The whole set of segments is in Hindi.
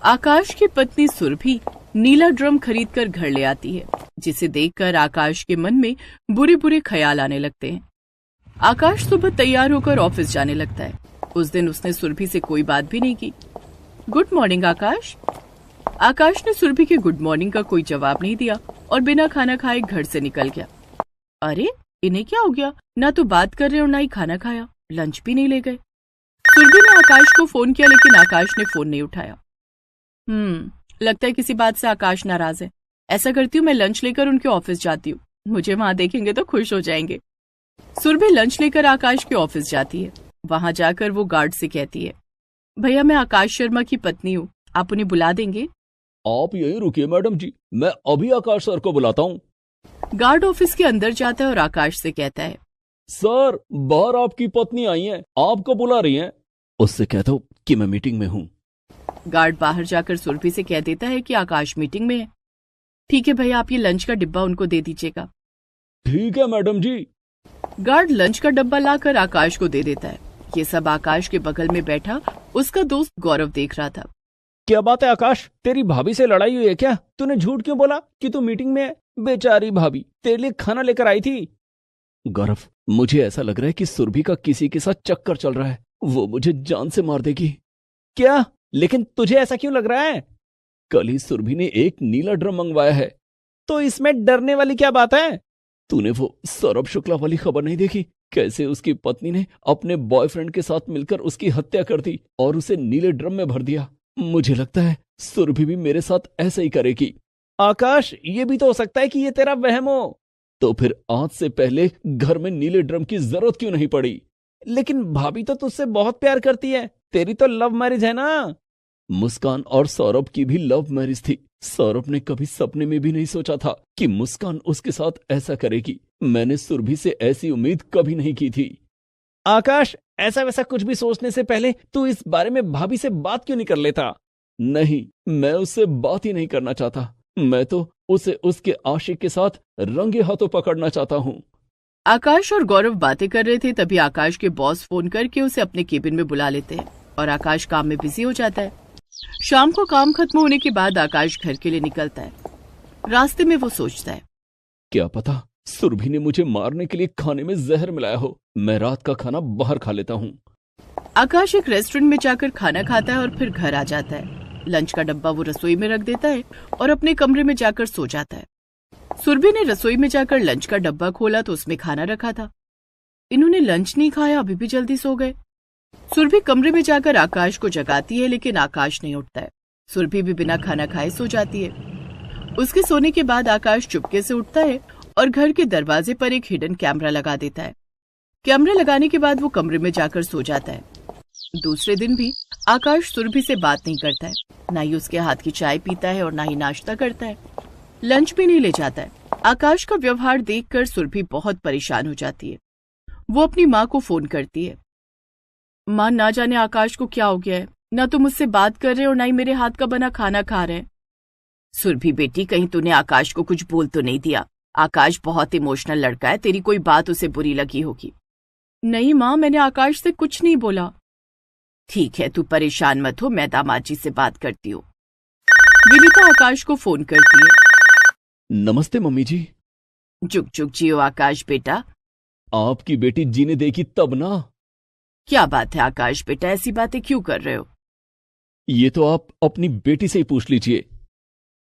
आकाश की पत्नी सुरभि नीला ड्रम खरीदकर घर ले आती है, जिसे देखकर आकाश के मन में बुरे बुरे ख्याल आने लगते हैं। आकाश सुबह तैयार होकर ऑफिस जाने लगता है। उस दिन उसने सुरभि से कोई बात भी नहीं की। गुड मॉर्निंग आकाश। आकाश ने सुरभि के गुड मॉर्निंग का कोई जवाब नहीं दिया और बिना खाना खाए घर से निकल गया। अरे इन्हें क्या हो गया, ना तो बात कर रहे और ना ही खाना खाया, लंच भी नहीं ले गए। सुरभि ने आकाश को फोन किया लेकिन आकाश ने फोन नहीं उठाया। लगता है किसी बात से आकाश नाराज है। ऐसा करती हूँ, मैं लंच लेकर उनके ऑफिस जाती हूँ, मुझे वहां देखेंगे तो खुश हो जाएंगे। सुरभि लंच लेकर आकाश के ऑफिस जाती है। वहां जाकर वो गार्ड से कहती है, भैया मैं आकाश शर्मा की पत्नी हूँ, आप उन्हें बुला देंगे? आप यहीं रुकिए मैडम जी, मैं अभी आकाश सर को बुलाता हूँ। गार्ड ऑफिस के अंदर जाता है और आकाश से कहता है, सर बाहर आपकी पत्नी आई है, आपको बुला रही हैं। उससे कह दो कि मैं मीटिंग में हूँ। गार्ड बाहर जाकर सुरभि से कह देता है कि आकाश मीटिंग में है। ठीक है भैया, आप ये लंच का डिब्बा उनको दे दीजिएगा। ठीक है मैडम जी। गार्ड लंच का डब्बा लाकर आकाश को दे देता है। ये सब आकाश के बगल में बैठा उसका दोस्त गौरव देख रहा था। क्या बात है आकाश, तेरी भाभी से लड़ाई हुई है क्या? तूने झूठ क्यों बोला कि तू मीटिंग में है? बेचारी भाभी तेरे लिए खाना लेकर आई थी। गौरव, मुझे ऐसा लग रहा है कि सुरभि का किसी के साथ चक्कर चल रहा है, वो मुझे जान से मार देगी। क्या? लेकिन तुझे ऐसा क्यों लग रहा है? कल ही सुरभि ने एक नीला ड्रम मंगवाया है। तो इसमें डरने वाली क्या बात है? तूने वो सौरभ शुक्ला वाली खबर नहीं देखी? कैसे उसकी पत्नी ने अपने बॉयफ्रेंड के साथ मिलकर उसकी हत्या कर दी और उसे नीले ड्रम में भर दिया। मुझे लगता है सुरभि भी मेरे साथ ऐसा ही करेगी। आकाश, ये भी तो हो सकता है कि ये तेरा वहम हो। तो फिर आज से पहले घर में नीले ड्रम की जरूरत क्यों नहीं पड़ी? लेकिन भाभी तो तुझसे बहुत प्यार करती है, तेरी तो लव मैरिज है ना। मुस्कान और सौरभ की भी लव मैरिज थी। सौरभ ने कभी सपने में भी नहीं सोचा था कि मुस्कान उसके साथ ऐसा करेगी। मैंने सुरभि से ऐसी उम्मीद कभी नहीं की थी। आकाश, ऐसा वैसा कुछ भी सोचने से पहले तू इस बारे में भाभी से बात क्यों नहीं कर लेता? नहीं, मैं उससे बात ही नहीं करना चाहता। मैं तो उसे उसके आशिक के साथ रंगे हाथों पकड़ना चाहता हूँ। आकाश और गौरव बातें कर रहे थे, तभी आकाश के बॉस फोन करके उसे अपने केबिन में बुला लेते हैं और आकाश काम में बिजी हो जाता है। शाम को काम खत्म होने के बाद आकाश घर के लिए निकलता है। रास्ते में वो सोचता है, क्या पता सुरभि ने मुझे मारने के लिए खाने में जहर मिलाया हो। मैं रात का खाना बाहर खा लेता हूँ। आकाश एक रेस्टोरेंट में जाकर खाना खाता है और फिर घर आ जाता है। लंच का डब्बा वो रसोई में रख देता है और अपने कमरे में जाकर सो जाता है। सुरभि ने रसोई में जाकर लंच का डब्बा खोला तो उसमें खाना रखा था। इन्होंने लंच नहीं खाया, अभी भी जल्दी सो गए। सुरभि कमरे में जाकर आकाश को जगाती है लेकिन आकाश नहीं उठता है। सुरभि भी बिना खाना खाए सो जाती है। उसके सोने के बाद आकाश चुपके से उठता है और घर के दरवाजे पर एक हिडन कैमरा लगा देता है। कैमरा लगाने के बाद वो कमरे में जाकर सो जाता है। दूसरे दिन भी आकाश सुरभि से बात नहीं करता है, ना ही उसके हाथ की चाय पीता है और ना ही नाश्ता करता है। लंच भी नहीं ले जाता है। आकाश का व्यवहार देखकर सुरभि बहुत परेशान हो जाती है। वो अपनी माँ को फोन करती है। माँ, ना जाने आकाश को क्या हो गया है, ना तो मुझसे बात कर रहे और ना ही मेरे हाथ का बना खाना खा रहे हैं। सुरभि बेटी, कहीं तूने आकाश को कुछ बोल तो नहीं दिया? आकाश बहुत इमोशनल लड़का है, तेरी कोई बात उसे बुरी लगी होगी। नहीं माँ, मैंने आकाश से कुछ नहीं बोला। ठीक है, तू परेशान मत हो, मैं दामाद जी से बात करती हूँ। विनीता आकाश को फोन करती है। नमस्ते मम्मी जी। जुग जुग जियो आकाश बेटा। आपकी बेटी जीने देगी तब ना। क्या बात है आकाश बेटा, ऐसी बातें क्यों कर रहे हो? ये तो आप अपनी बेटी से ही पूछ लीजिए।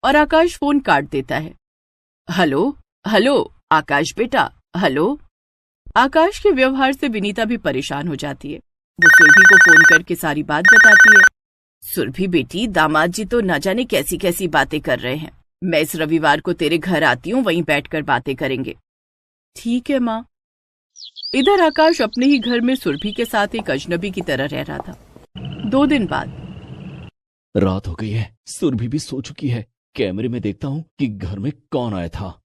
और आकाश फोन काट देता है। हेलो हेलो आकाश बेटा, हेलो। आकाश के व्यवहार से विनीता भी परेशान हो जाती है। वो सुरभि को फोन करके सारी बात बताती है। सुरभि बेटी, दामाद जी तो न जाने कैसी कैसी बातें कर रहे हैं। मैं इस रविवार को तेरे घर आती हूँ, वहीं बैठकर बातें करेंगे। ठीक है माँ। इधर आकाश अपने ही घर में सुरभि के साथ एक अजनबी की तरह रह रहा था। 2 दिन बाद रात हो गई है, सुरभि भी सो चुकी है। कैमरे में देखता हूँ कि घर में कौन आया था।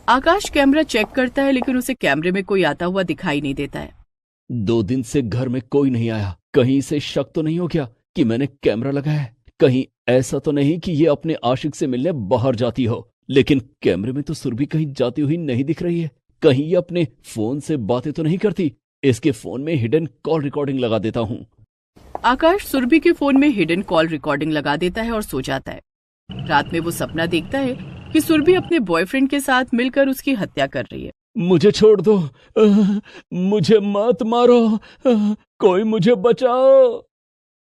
आकाश कैमरा चेक करता है लेकिन उसे कैमरे में कोई आता हुआ दिखाई नहीं देता है। 2 दिन से घर में कोई नहीं आया। कहीं इसे शक तो नहीं हो गया कि मैंने कैमरा लगाया है? कहीं ऐसा तो नहीं कि ये अपने आशिक से मिलने बाहर जाती हो? लेकिन कैमरे में तो सुरभि कहीं जाती हुई नहीं दिख रही है। कहीं ये अपने फोन से बातें तो नहीं करती? इसके फोन में हिडन कॉल रिकॉर्डिंग लगा देता हूँ। आकाश सुरभि के फोन में हिडन कॉल रिकॉर्डिंग लगा देता है और सो जाता है। रात में वो सपना देखता है कि सुरभि अपने बॉयफ्रेंड के साथ मिलकर उसकी हत्या कर रही है। मुझे छोड़ दो, मुझे मत मारो, कोई मुझे बचाओ।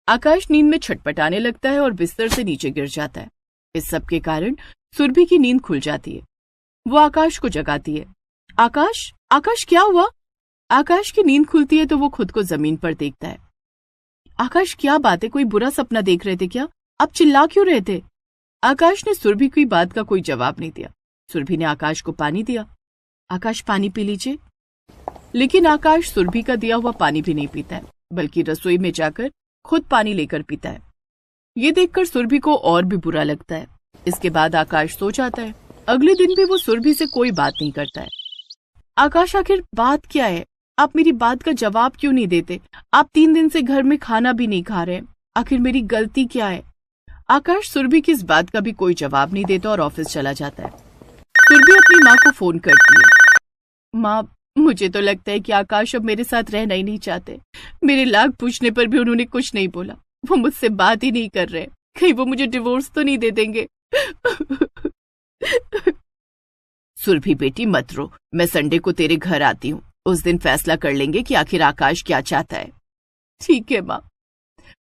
आकाश नींद में छटपटाने लगता है और बिस्तर से नीचे गिर जाता है। इस सब के कारण सुरभि की नींद खुल जाती है। वो आकाश को जगाती है। आकाश, आकाश क्या हुआ? आकाश की नींद खुलती है तो वो खुद को जमीन पर देखता है। आकाश क्या बात है, कोई बुरा सपना देख रहे थे क्या? आप चिल्ला क्यों रहे थे? आकाश ने सुरभि की बात का कोई जवाब नहीं दिया। सुरभि ने आकाश को पानी दिया। आकाश पानी पी लीजिए। लेकिन आकाश सुरभि का दिया हुआ पानी भी नहीं पीता है, बल्कि रसोई में जाकर खुद पानी लेकर पीता है। ये देखकर सुरभि को और भी बुरा लगता है। इसके बाद आकाश सो जाता है। अगले दिन भी वो सुरभि से कोई बात नहीं करता है। आकाश, आखिर बात क्या है? आप मेरी बात का जवाब क्यों नहीं देते? आप 3 दिन से घर में खाना भी नहीं खा रहे। आखिर मेरी गलती क्या है? आकाश सुरभि की इस बात का भी कोई जवाब नहीं देता और ऑफिस चला जाता है। सुरभि अपनी माँ को फोन करती है। माँ, मुझे तो लगता है कि आकाश अब मेरे साथ रहना ही नहीं चाहते। मेरे लाख पूछने पर भी उन्होंने कुछ नहीं बोला। वो मुझसे बात ही नहीं कर रहे। कहीं वो मुझे डिवोर्स तो नहीं दे देंगे? सुरभि बेटी मत रो, मैं संडे को तेरे घर आती हूँ। उस दिन फैसला कर लेंगे कि आखिर आकाश क्या चाहता है। ठीक है माँ।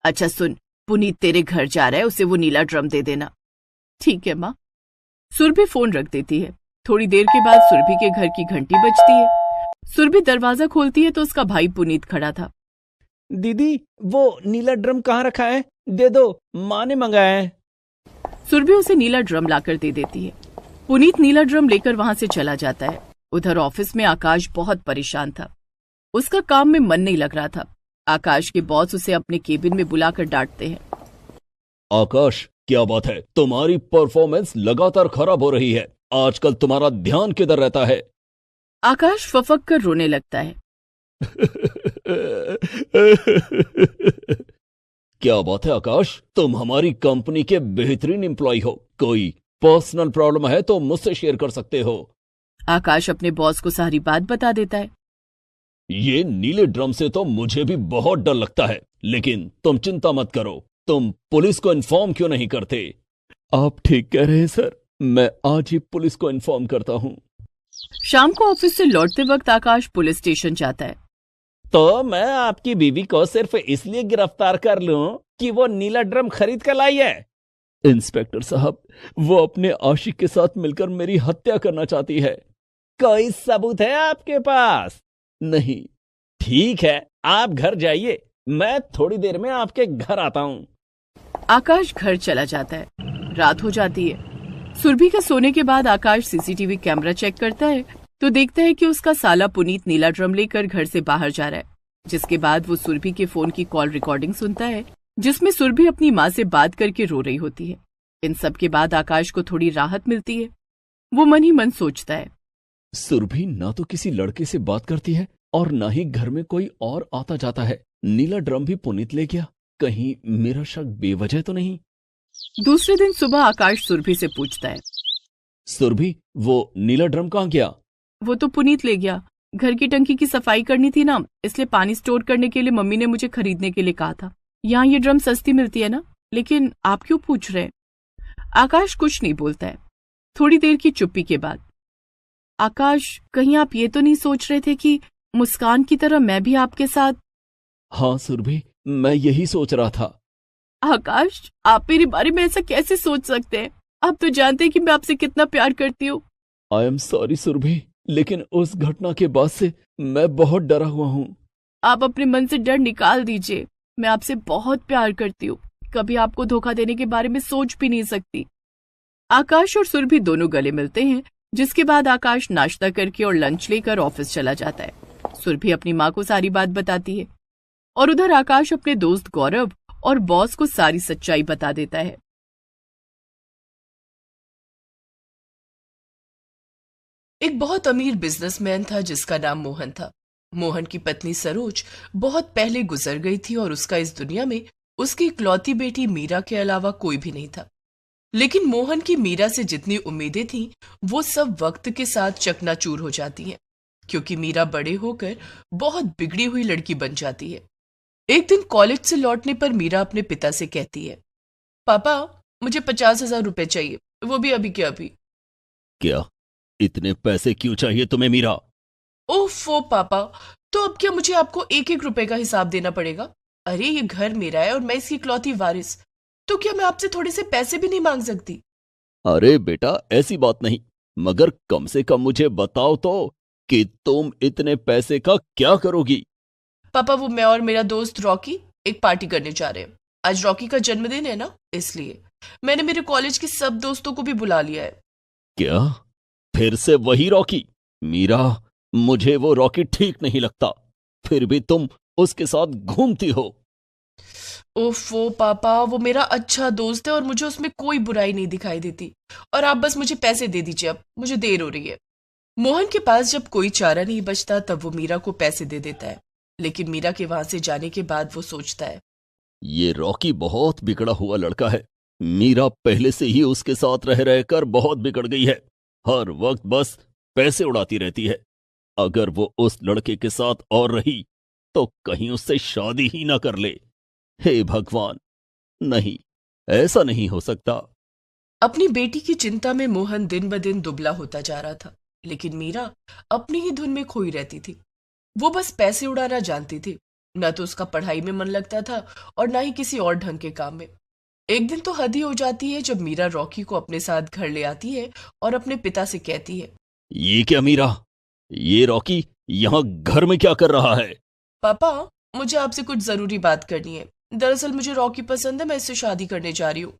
अच्छा सुन, पुनीत तेरे घर जा रहा है, उसे वो नीला ड्रम दे देना। ठीक है माँ। सुरभि फोन रख देती है। थोड़ी देर के बाद सुरभि के घर की घंटी बजती है। सुरभि दरवाजा खोलती है तो उसका भाई पुनीत खड़ा था। दीदी, वो नीला ड्रम कहाँ रखा है? दे दो, माँ ने मंगाया है। सुरभि उसे नीला ड्रम लाकर दे देती है। पुनीत नीला ड्रम लेकर वहां से चला जाता है। उधर ऑफिस में आकाश बहुत परेशान था। उसका काम में मन नहीं लग रहा था। आकाश के बॉस उसे अपने केबिन में बुलाकर डांटते हैं। आकाश, क्या बात है? तुम्हारी परफॉर्मेंस लगातार खराब हो रही है। आजकल तुम्हारा ध्यान किधर रहता है? आकाश फफक कर रोने लगता है। क्या बात है आकाश, तुम हमारी कंपनी के बेहतरीन एम्प्लॉय हो। कोई पर्सनल प्रॉब्लम है तो मुझसे शेयर कर सकते हो। आकाश अपने बॉस को सारी बात बता देता है। ये नीले ड्रम से तो मुझे भी बहुत डर लगता है, लेकिन तुम चिंता मत करो। तुम पुलिस को इन्फॉर्म क्यों नहीं करते? आप ठीक कह रहे हैं सर, मैं आज ही पुलिस को इन्फॉर्म करता हूँ। शाम को ऑफिस से लौटते वक्त आकाश पुलिस स्टेशन जाता है। तो मैं आपकी बीवी को सिर्फ इसलिए गिरफ्तार कर लूं कि वो नीला ड्रम खरीद कर लाई है? इंस्पेक्टर साहब, वो अपने आशिक के साथ मिलकर मेरी हत्या करना चाहती है। कोई सबूत है आपके पास? नहीं। ठीक है, आप घर जाइए, मैं थोड़ी देर में आपके घर आता हूँ। आकाश घर चला जाता है। रात हो जाती है। सुरभि के सोने के बाद आकाश सीसीटीवी कैमरा चेक करता है तो देखता है कि उसका साला पुनीत नीला ड्रम लेकर घर से बाहर जा रहा है। जिसके बाद वो सुरभि के फोन की कॉल रिकॉर्डिंग सुनता है, जिसमें सुरभि अपनी माँ से बात करके रो रही होती है। इन सब के बाद आकाश को थोड़ी राहत मिलती है। वो मन ही मन सोचता है, सुरभि ना तो किसी लड़के से बात करती है और ना ही घर में कोई और आता जाता है। नीला ड्रम भी पुनीत ले गया, कहीं मेरा शक बेवजह तो नहीं। दूसरे दिन सुबह आकाश सुरभि से पूछता है, सुरभि, वो नीला ड्रम कहाँ गया? वो तो पुनीत ले गया। घर की टंकी की सफाई करनी थी ना, इसलिए पानी स्टोर करने के लिए मम्मी ने मुझे खरीदने के लिए कहा था। यहाँ ये ड्रम सस्ती मिलती है ना, लेकिन आप क्यों पूछ रहे हैं? आकाश कुछ नहीं बोलता है। थोड़ी देर की चुप्पी के बाद, आकाश, कहीं आप ये तो नहीं सोच रहे थे कि मुस्कान की तरह मैं भी आपके साथ? हाँ सुरभि, मैं यही सोच रहा था। आकाश, आप मेरे बारे में ऐसा कैसे सोच सकते हैं? आप तो जानते हैं कि मैं आपसे कितना प्यार करती हूँ। आई एम सॉरी सुरभि, लेकिन उस घटना के बाद से मैं बहुत डरा हुआ हूँ। आप अपने मन से डर निकाल दीजिए। मैं आपसे बहुत प्यार करती हूँ, कभी आपको धोखा देने के बारे में सोच भी नहीं सकती। आकाश और सुरभि दोनों गले मिलते हैं, जिसके बाद आकाश नाश्ता करके और लंच लेकर ऑफिस चला जाता है। सुरभि अपनी माँ को सारी बात बताती है और उधर आकाश अपने दोस्त गौरव और बॉस को सारी सच्चाई बता देता है। एक बहुत अमीर बिजनेसमैन था जिसका नाम मोहन था। मोहन की पत्नी सरोज बहुत पहले गुजर गई थी और उसका इस दुनिया में उसकी इकलौती बेटी मीरा के अलावा कोई भी नहीं था। लेकिन मोहन की मीरा से जितनी उम्मीदें थीं, वो सब वक्त के साथ चकनाचूर हो जाती हैं, क्योंकि मीरा बड़े होकर बहुत बिगड़ी हुई लड़की बन जाती है। एक दिन कॉलेज से लौटने पर मीरा अपने पिता से कहती है, पापा मुझे 50,000 रुपए चाहिए, वो भी अभी के अभी। क्या? इतने पैसे क्यों चाहिए तुम्हें मीरा? ओफो पापा, तो अब क्या मुझे आपको एक एक रुपए का हिसाब देना पड़ेगा? अरे ये घर मेरा है और मैं इसकी इकलौती वारिस, तो क्या मैं आपसे थोड़े से पैसे भी नहीं मांग सकती? अरे बेटा, ऐसी बात नहीं, मगर कम से कम मुझे बताओ तो कि तुम इतने पैसे का क्या करोगी? पापा वो मैं और मेरा दोस्त रॉकी एक पार्टी करने जा रहे हैं। आज रॉकी का जन्मदिन है ना, इसलिए मैंने मेरे कॉलेज के सब दोस्तों को भी बुला लिया है। क्या? फिर से वही रॉकी? मीरा, मुझे वो रॉकी ठीक नहीं लगता, फिर भी तुम उसके साथ घूमती हो। ओफो पापा, वो मेरा अच्छा दोस्त है और मुझे उसमें कोई बुराई नहीं दिखाई देती, और आप बस मुझे पैसे दे दीजिए, अब मुझे देर हो रही है। मोहन के पास जब कोई चारा नहीं बचता तब वो मीरा को पैसे दे देता है, लेकिन मीरा के वहां से जाने के बाद वो सोचता है, ये रॉकी बहुत बिगड़ा हुआ लड़का है। मीरा पहले से ही उसके साथ रह रहकर बहुत बिगड़ गई है। हर वक्त बस पैसे उड़ाती रहती है। अगर वो उस लड़के के साथ और रही तो कहीं उससे शादी ही ना कर ले। हे भगवान, नहीं, ऐसा नहीं हो सकता। अपनी बेटी की चिंता में मोहन दिन ब दिन दुबला होता जा रहा था, लेकिन मीरा अपनी ही धुन में खोई रहती थी। वो बस पैसे उड़ाना जानती थी, न तो उसका पढ़ाई में मन लगता था और ना ही किसी और ढंग के काम में। एक दिन तो हद ही हो जाती है जब मीरा रॉकी को अपने साथ घर ले आती है और अपने पिता से कहती है, ये क्या मीरा? ये रॉकी यहां घर में क्या कर रहा है? पापा मुझे आपसे कुछ जरूरी बात करनी है। दरअसल मुझे रॉकी पसंद है, मैं इससे शादी करने जा रही हूँ।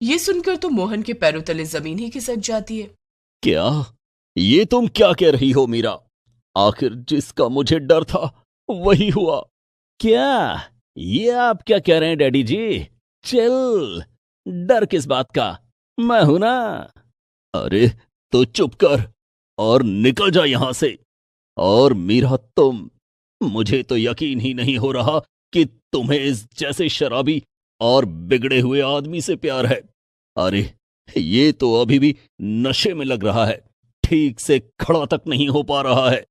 ये सुनकर तो मोहन के पैरों तले जमीन ही खिसक जाती है। क्या? ये तुम क्या कह रही हो मीरा? आखिर जिसका मुझे डर था वही हुआ। क्या? ये आप क्या कह रहे हैं डैडी जी? चल, डर किस बात का, मैं हूं ना। अरे तो चुप कर और निकल जा यहां से। और मीरा, मुझे तो यकीन ही नहीं हो रहा कि तुम्हें इस जैसे शराबी और बिगड़े हुए आदमी से प्यार है। अरे ये तो अभी भी नशे में लग रहा है, ठीक से खड़ा तक नहीं हो पा रहा है,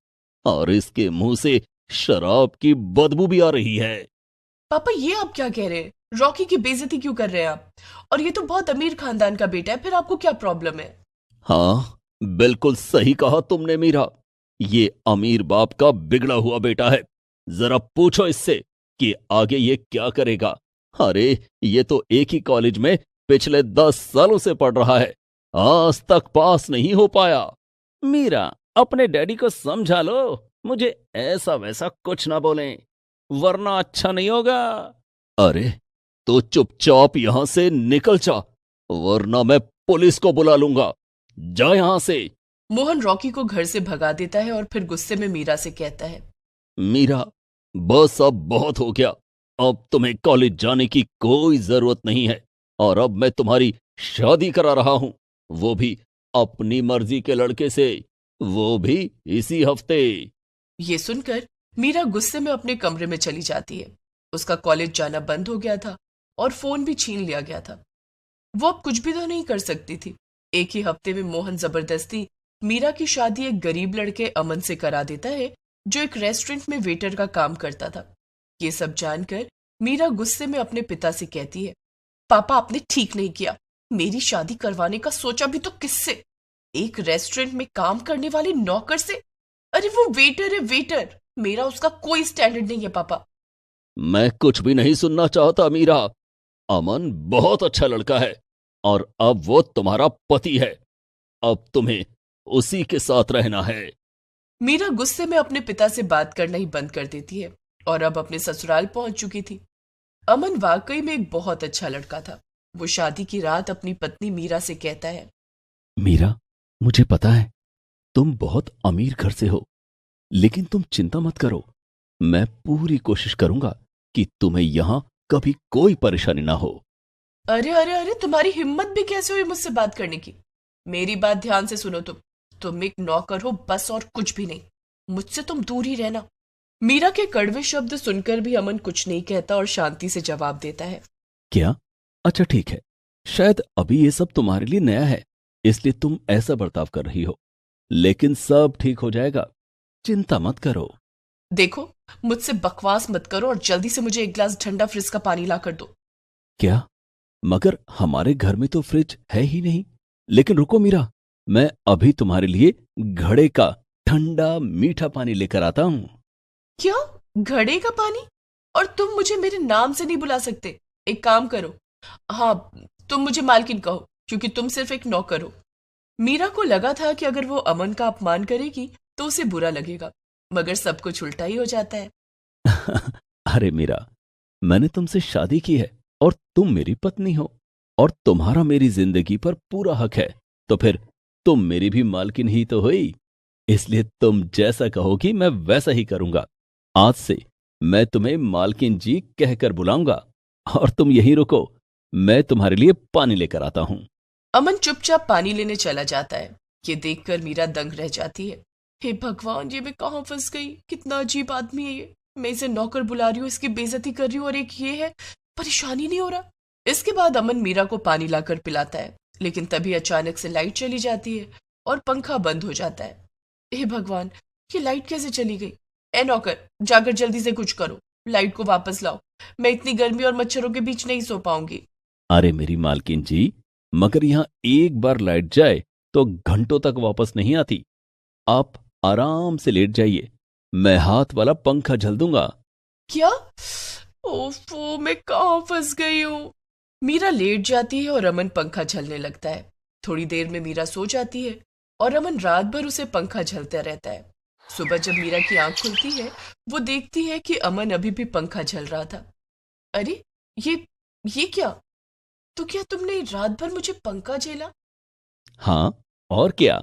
और इसके मुंह से शराब की बदबू भी आ रही है। पापा ये आप क्या कह रहे हैं? रॉकी की बेइज्जती क्यों कर रहे हैं आप? और ये तो बहुत अमीर खानदान का बेटा है, फिर आपको क्या प्रॉब्लम है? हाँ, बिल्कुल सही कहा तुमने मीरा। ये अमीर बाप का बिगड़ा हुआ बेटा है। जरा पूछो इससे कि आगे ये क्या करेगा। अरे ये तो एक ही कॉलेज में पिछले 10 सालों से पढ़ रहा है, आज तक पास नहीं हो पाया। मीरा, अपने डैडी को समझा लो, मुझे ऐसा वैसा कुछ ना बोलें, वरना अच्छा नहीं होगा। अरे तो चुपचाप यहां से निकल जा, वरना मैं पुलिस को बुला लूंगा। जा यहां से। मोहन रॉकी को घर से भगा देता है और फिर गुस्से में मीरा से कहता है, मीरा, बस अब बहुत हो गया। अब तुम्हें कॉलेज जाने की कोई जरूरत नहीं है, और अब मैं तुम्हारी शादी करा रहा हूं, वो भी अपनी मर्जी के लड़के से, वो भी इसी हफ्ते। ये सुनकर मीरा गुस्से में अपने कमरे में चली जाती है। उसका कॉलेज जाना बंद हो गया था और फोन भी छीन लिया गया था। वो अब कुछ भी तो नहीं कर सकती थी। एक ही हफ्ते में मोहन जबरदस्ती मीरा की शादी एक गरीब लड़के अमन से करा देता है, जो एक रेस्टोरेंट में वेटर का काम करता था। ये सब जानकर मीरा गुस्से में अपने पिता से कहती है, पापा आपने ठीक नहीं किया, मेरी शादी करवाने का सोचा भी तो किससे? एक रेस्टोरेंट में काम करने वाले नौकर से? अरे वो वेटर है वेटर, मेरा उसका कोई स्टैंडर्ड नहीं है पापा। मैं कुछ भी नहीं सुनना चाहता मीरा। अमन बहुत अच्छा लड़का है, और अब वो तुम्हारा पति है। अब तुम्हें उसी के साथ रहना है। मीरा गुस्से में अपने पिता से बात करना ही बंद कर देती है और अब अपने ससुराल पहुंच चुकी थी। अमन वाकई में एक बहुत अच्छा लड़का था। वो शादी की रात अपनी पत्नी मीरा से कहता है, मीरा, मुझे पता है तुम बहुत अमीर घर से हो, लेकिन तुम चिंता मत करो। मैं पूरी कोशिश करूंगा कि तुम्हें यहां कभी कोई परेशानी ना हो। अरे अरे अरे, तुम्हारी हिम्मत भी कैसे हुई मुझसे बात करने की? मेरी बात ध्यान से सुनो। तुम एक नौकर हो बस, और कुछ भी नहीं। मुझसे तुम दूर ही रहना। मीरा के कड़वे शब्द सुनकर भी अमन कुछ नहीं कहता और शांति से जवाब देता है, क्या? अच्छा ठीक है, शायद अभी ये सब तुम्हारे लिए नया है, इसलिए तुम ऐसा बर्ताव कर रही हो, लेकिन सब ठीक हो जाएगा, चिंता मत करो। देखो, मुझसे बकवास मत करो और जल्दी से मुझे एक गिलास ठंडा फ्रिज का पानी ला कर दो। क्या? मगर हमारे घर में तो फ्रिज है ही नहीं। लेकिन रुको मीरा, मैं अभी तुम्हारे लिए घड़े का ठंडा मीठा पानी लेकर आता हूं। क्या? घड़े का पानी? और तुम मुझे मेरे नाम से नहीं बुला सकते। एक काम करो, हाँ, तुम मुझे मालकिन कहो, क्योंकि तुम सिर्फ एक नौकर हो। मीरा को लगा था कि अगर वो अमन का अपमान करेगी तो उसे बुरा लगेगा, मगर सब कुछ उल्टा ही हो जाता है। अरे मीरा, मैंने तुमसे शादी की है और तुम मेरी पत्नी हो, और तुम्हारा मेरी जिंदगी पर पूरा हक है। तो फिर तुम मेरी भी मालकिन ही तो हुई। इसलिए तुम जैसा कहोगी मैं वैसा ही करूंगा। आज से मैं तुम्हें मालकिन जी कहकर बुलाऊंगा, और तुम यहीं रुको, मैं तुम्हारे लिए पानी लेकर आता हूं। अमन चुपचाप पानी लेने चला जाता है। ये देखकर मीरा दंग रह जाती है। हे भगवान, ये मैं कहाँ फंस गई? कितना अजीब आदमी है ये। मैं इसे नौकर बुला रही हूँ, इसकी बेइज्जती कर रही हूँ, और एक ये है, परेशानी नहीं हो रहा। इसके बाद अमन मीरा को पानी लाकर पिलाता है, लेकिन तभी अचानक से लाइट चली जाती है और पंखा बंद हो जाता है। हे भगवान, ये लाइट कैसे चली गई? ए नौकर, जाकर जल्दी से कुछ करो, लाइट को वापस लाओ। मैं इतनी गर्मी और मच्छरों के बीच नहीं सो पाऊंगी। अरे मेरी मालकिन जी, मगर यहां एक बार लाइट जाए तो घंटों तक वापस नहीं आती। आप आराम से लेट जाइए, मैं हाथ वाला पंखा झल दूंगा। क्या? ओफो, मैं कहाँ फंस गई हूँ? मीरा लेट जाती है और अमन पंखा झलने लगता है। थोड़ी देर में मीरा सो जाती है और अमन रात भर उसे पंखा झलता रहता है। सुबह जब मीरा की आंख खुलती है, वो देखती है कि अमन अभी भी पंखा झल रहा था। अरे, ये क्या? तो क्या तुमने रात भर मुझे पंखा झेला? हाँ, और क्या?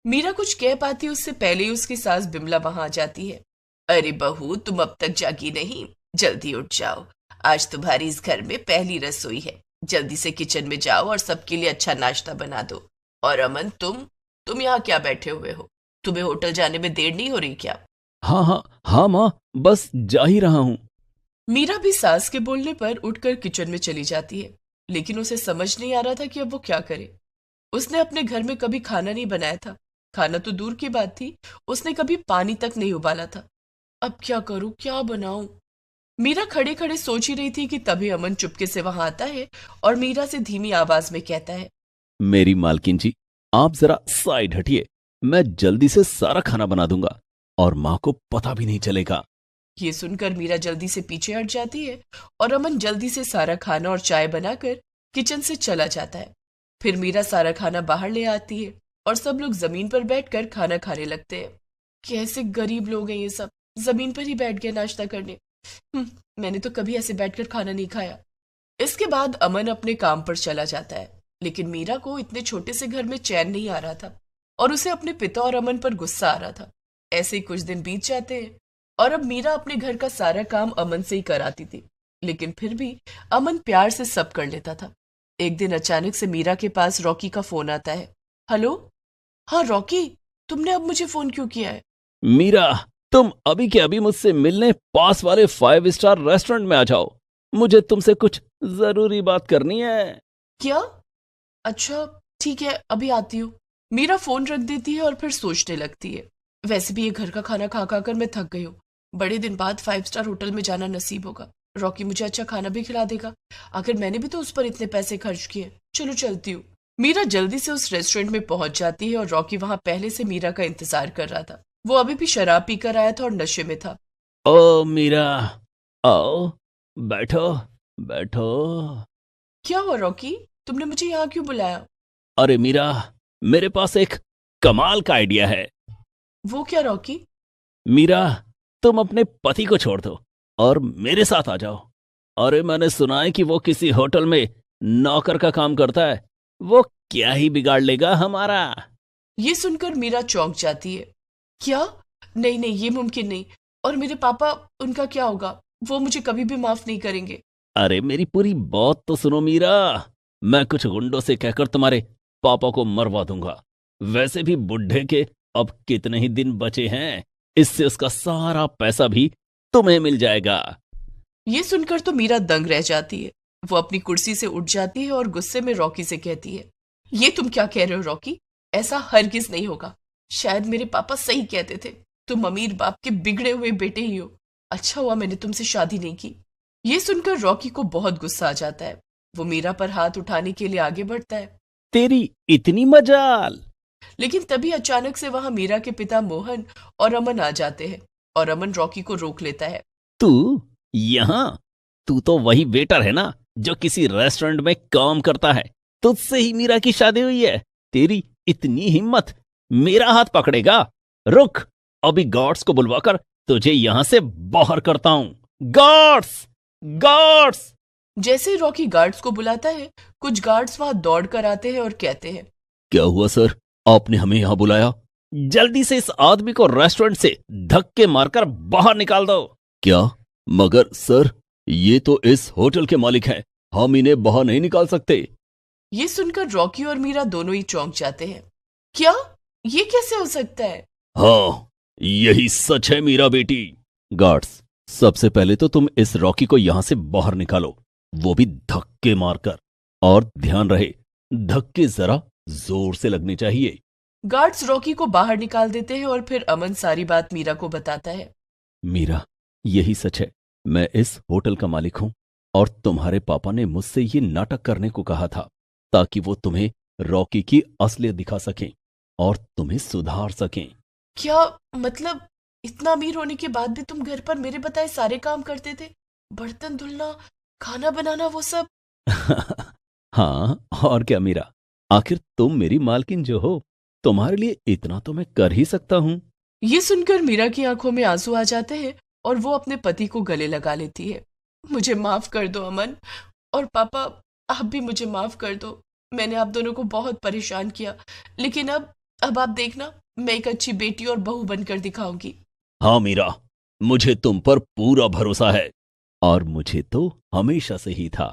मीरा कुछ कह पाती उससे पहले ही उसकी सास बिमला वहां आ जाती है। अरे बहू, तुम अब तक जागी नहीं? जल्दी उठ जाओ, आज तुम्हारी इस घर में पहली रसोई है। जल्दी से किचन में जाओ और सबके लिए अच्छा नाश्ता बना दो। और अमन, तुम यहाँ क्या बैठे हुए हो? तुम्हें होटल जाने में देर नहीं हो रही क्या? हाँ हाँ हाँ माँ, बस जा ही रहा हूं। मीरा भी सास के बोलने पर उठकर किचन में चली जाती है, लेकिन उसे समझ नहीं आ रहा था कि अब वो क्या करे। उसने अपने घर में कभी खाना नहीं बनाया था। खाना तो दूर की बात थी, उसने कभी पानी तक नहीं उबाला था। अब क्या करूं, क्या बनाऊं? मीरा खड़े खड़े सोच ही रही थी कि तभी अमन चुपके से वहां आता है और मीरा से धीमी आवाज में कहता है, मेरी मालकिन जी, आप जरा साइड हटिए, मैं जल्दी से सारा खाना बना दूंगा और माँ को पता भी नहीं चलेगा। ये सुनकर मीरा जल्दी से पीछे हट जाती है और अमन जल्दी से सारा खाना और चाय बनाकर किचन से चला जाता है। फिर मीरा सारा खाना बाहर ले आती है और सब लोग जमीन पर बैठकर खाना खाने लगते हैं। कैसे गरीब लोग हैं ये सब, जमीन पर ही बैठ गए नाश्ता करने। मैंने तो कभी ऐसे बैठकर खाना नहीं खाया। इसके बाद अमन अपने काम पर चला जाता है, लेकिन मीरा को इतने छोटे से घर में चैन नहीं आ रहा था और उसे अपने पिता और अमन पर गुस्सा आ रहा था। ऐसे ही कुछ दिन बीत जाते हैं और अब मीरा अपने घर का सारा काम अमन से ही कराती थी, लेकिन फिर भी अमन प्यार से सब कर लेता था। एक दिन अचानक से मीरा के पास रॉकी का फोन आता है। हेलो, हाँ रॉकी, तुमने अब मुझे फोन क्यों किया है? मीरा, तुम अभी के अभी मुझसे मिलने पास वाले 5 स्टार रेस्टोरेंट में आ जाओ, मुझे तुमसे कुछ जरूरी बात करनी है। क्या? अच्छा ठीक है, अभी आती हूँ। मीरा फोन रख देती है और फिर सोचने लगती है, वैसे भी ये घर का खाना खा खा कर मैं थक गई हूँ। बड़े दिन बाद 5 स्टार होटल में जाना नसीब होगा। रॉकी मुझे अच्छा खाना भी खिला देगा, आखिर मैंने भी तो उस पर इतने पैसे खर्च किए। चलो चलती हूँ। मीरा जल्दी से उस रेस्टोरेंट में पहुंच जाती है और रॉकी वहां पहले से मीरा का इंतजार कर रहा था। वो अभी भी शराब पीकर आया था और नशे में था। ओ मीरा, आओ, बैठो बैठो। क्या हुआ रॉकी, तुमने मुझे यहाँ क्यों बुलाया? अरे मीरा, मेरे पास एक कमाल का आइडिया है। वो क्या रॉकी? मीरा, तुम अपने पति को छोड़ दो और मेरे साथ आ जाओ। अरे मैंने सुना है कि वो किसी होटल में नौकर का काम करता है, वो क्या ही बिगाड़ लेगा हमारा। ये सुनकर मीरा चौंक जाती है। क्या? नहीं नहीं, ये मुमकिन नहीं। और मेरे पापा, उनका क्या होगा? वो मुझे कभी भी माफ नहीं करेंगे। अरे मेरी पूरी बात तो सुनो मीरा, मैं कुछ गुंडों से कहकर तुम्हारे पापा को मरवा दूंगा। वैसे भी बुढ़े के अब कितने ही दिन बचे हैं, इससे उसका सारा पैसा भी तुम्हें मिल जाएगा। ये सुनकर तो मीरा दंग रह जाती है। वो अपनी कुर्सी से उठ जाती है और गुस्से में रॉकी से कहती है, ये तुम क्या कह रहे हो रॉकी? ऐसा हरगिज नहीं होगा। शायद मेरे पापा सही कहते थे, तुम अमीर बाप के बिगड़े हुए बेटे ही हो। अच्छा हुआ मैंने तुमसे शादी नहीं की। ये सुनकर रॉकी को बहुत गुस्सा आ जाता है। वो मीरा पर हाथ उठाने के लिए आगे बढ़ता है, तेरी इतनी मजाल। लेकिन तभी अचानक से वहां मीरा के पिता मोहन और अमन आ जाते हैं और अमन रॉकी को रोक लेता है। तू यहाँ? तू तो वही वेटर है ना जो किसी रेस्टोरेंट में काम करता है। तुझसे ही मीरा की शादी हुई है। तेरी इतनी हिम्मत, मेरा हाथ पकड़ेगा? रुक, अभी गार्ड्स को बुलवाकर तुझे यहां से बाहर करता हूं। गार्ड्स! गार्ड्स! जैसे ही रॉकी गार्ड्स को बुलाता है, कुछ गार्ड्स वहां दौड़ कर आते हैं और कहते हैं, क्या हुआ सर, आपने हमें यहाँ बुलाया? जल्दी से इस आदमी को रेस्टोरेंट से धक्के मारकर बाहर निकाल दो। क्या? मगर सर, ये तो इस होटल के मालिक हैं, हम इन्हें बाहर नहीं निकाल सकते। ये सुनकर रॉकी और मीरा दोनों ही चौंक जाते हैं। क्या? ये कैसे हो सकता है? हाँ, यही सच है मीरा बेटी। गार्ड्स, सबसे पहले तो तुम इस रॉकी को यहां से बाहर निकालो, वो भी धक्के मारकर। और ध्यान रहे, धक्के जरा जोर से लगने चाहिए। गार्ड्स रॉकी को बाहर निकाल देते हैं और फिर अमन सारी बात मीरा को बताता है। मीरा, यही सच है, मैं इस होटल का मालिक हूं और तुम्हारे पापा ने मुझसे ये नाटक करने को कहा था ताकि वो तुम्हें रॉकी की असलियत दिखा सकें और तुम्हें सुधार सकें। क्या मतलब इतना अमीर होने के बाद भी तुम घर पर मेरे बताए सारे काम करते थे? बर्तन धुलना, खाना बनाना, वो सब? हाँ, और क्या मीरा, आखिर तुम मेरी मालकिन जो हो, तुम्हारे लिए इतना तो मैं कर ही सकता हूं। ये सुनकर मीरा की आंखों में आंसू आ जाते हैं और वो अपने पति को गले लगा लेती है। मुझे माफ कर दो अमन, और पापा आप भी मुझे माफ कर दो। मैंने आप दोनों को बहुत परेशान किया, लेकिन अब आप देखना, मैं एक अच्छी बेटी और बहू बनकर दिखाऊंगी। हाँ मीरा, मुझे तुम पर पूरा भरोसा है, और मुझे तो हमेशा से ही था।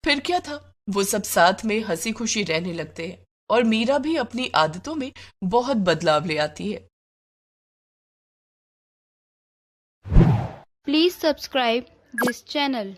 फिर क्या था, वो सब साथ में हंसी खुशी रहने लगते हैं और मीरा भी अपनी आदतों में बहुत बदलाव ले आती है। Please subscribe this channel.